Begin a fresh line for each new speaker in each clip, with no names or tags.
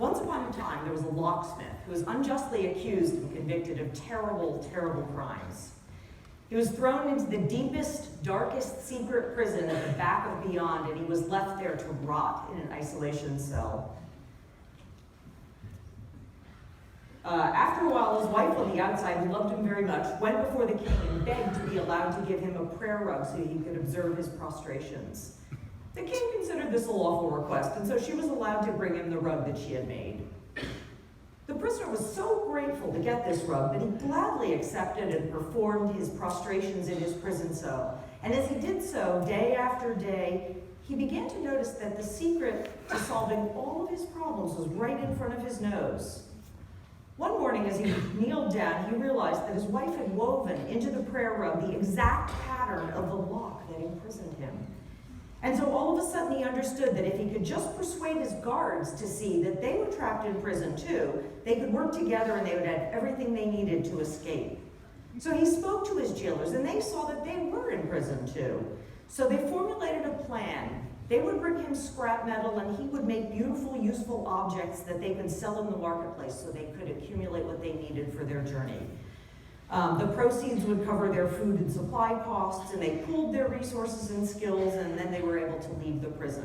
Once upon a time, there was a locksmith who was unjustly accused and convicted of terrible, terrible crimes. He was thrown into the deepest, darkest secret prison at the back of Beyond, and he was left there to rot in an isolation cell. After a while, his wife on the outside, who loved him very much, went before the king and begged to be allowed to give him a prayer rug so he could observe his prostrations. The king considered this a lawful request, and so she was allowed to bring him the rug that she had made. The prisoner was so grateful to get this rug that he gladly accepted and performed his prostrations in his prison cell. And as he did so, day after day, he began to notice that the secret to solving all of his problems was right in front of his nose. One morning, as he kneeled down, he realized that his wife had woven into the prayer rug the exact pattern of the lock that imprisoned him. And so all of a sudden he understood that if he could just persuade his guards to see that they were trapped in prison too, they could work together and they would have everything they needed to escape. So he spoke to his jailers and they saw that they were in prison too. So they formulated a plan. They would bring him scrap metal and he would make beautiful, useful objects that they could sell in the marketplace so they could accumulate what they needed for their journey. The proceeds would cover their food and supply costs, and they pooled their resources and skills, and then they were able to leave the prison.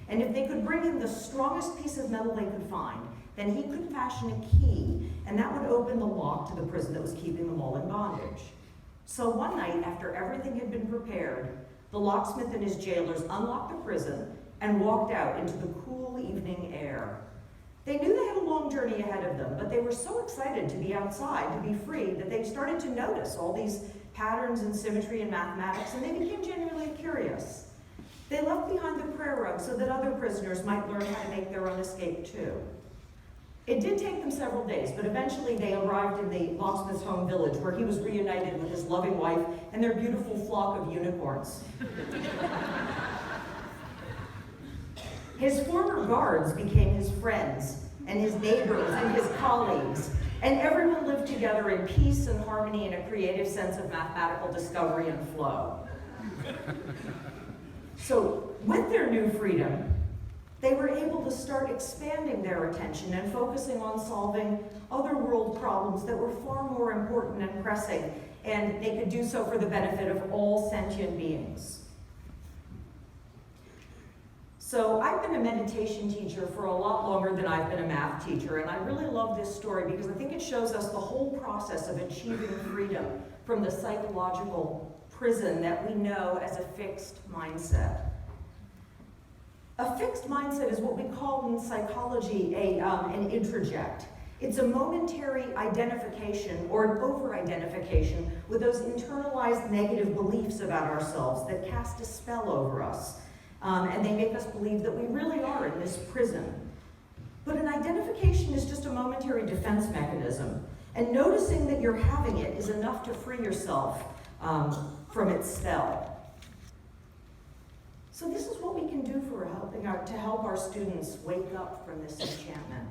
And if they could bring him the strongest piece of metal they could find, then he could fashion a key, and that would open the lock to the prison that was keeping them all in bondage. So one night, after everything had been prepared, the locksmith and his jailers unlocked the prison and walked out into the cool evening air. They knew they had a long journey ahead of them, but they were so excited to be outside, to be free, that they started to notice all these patterns and symmetry in mathematics, and they became genuinely curious. They left behind the prayer rug so that other prisoners might learn how to make their own escape too. It did take them several days, but eventually they arrived in the locksmith's home village, where he was reunited with his loving wife and their beautiful flock of unicorns. His former guards became his friends, and his neighbors and his colleagues, and everyone lived together in peace and harmony and a creative sense of mathematical discovery and flow. So, with their new freedom, they were able to start expanding their attention and focusing on solving other world problems that were far more important and pressing, and they could do so for the benefit of all sentient beings. So I've been a meditation teacher for a lot longer than I've been a math teacher, and I really love this story because I think it shows us the whole process of achieving freedom from the psychological prison that we know as a fixed mindset. A fixed mindset is what we call in psychology an introject. It's a momentary identification or an over-identification with those internalized negative beliefs about ourselves that cast a spell over us. And they make us believe that we really are in this prison. But an identification is just a momentary defense mechanism. And noticing that you're having it is enough to free yourself from its spell. So this is what we can do to help our students wake up from this enchantment.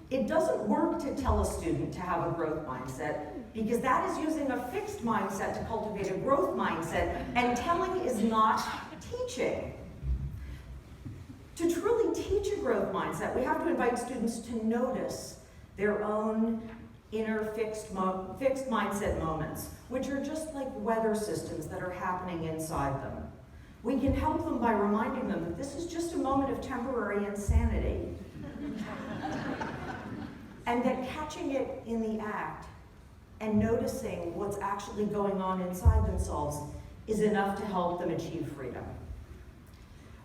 It doesn't work to tell a student to have a growth mindset, because that is using a fixed mindset to cultivate a growth mindset, and telling is not teaching. To truly teach a growth mindset, we have to invite students to notice their own inner fixed mindset moments, which are just like weather systems that are happening inside them. We can help them by reminding them that this is just a moment of temporary insanity, and that catching it in the act and noticing what's actually going on inside themselves is enough to help them achieve freedom.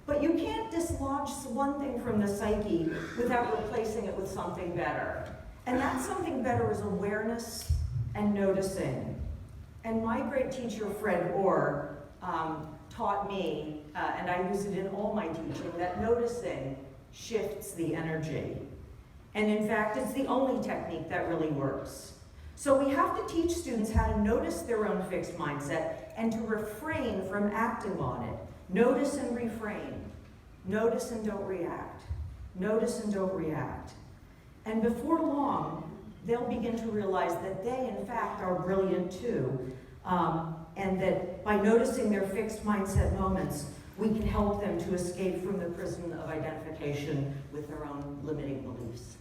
But you can't dislodge one thing from the psyche without replacing it with something better. And that something better is awareness and noticing. And my great teacher, Fred Orr, taught me, and I use it in all my teaching, that noticing shifts the energy. And in fact, it's the only technique that really works. So we have to teach students how to notice their own fixed mindset and to refrain from acting on it. Notice and refrain. Notice and don't react. Notice and don't react. And before long, they'll begin to realize that they, in fact, are brilliant too. And that by noticing their fixed mindset moments, we can help them to escape from the prison of identification with their own limiting beliefs.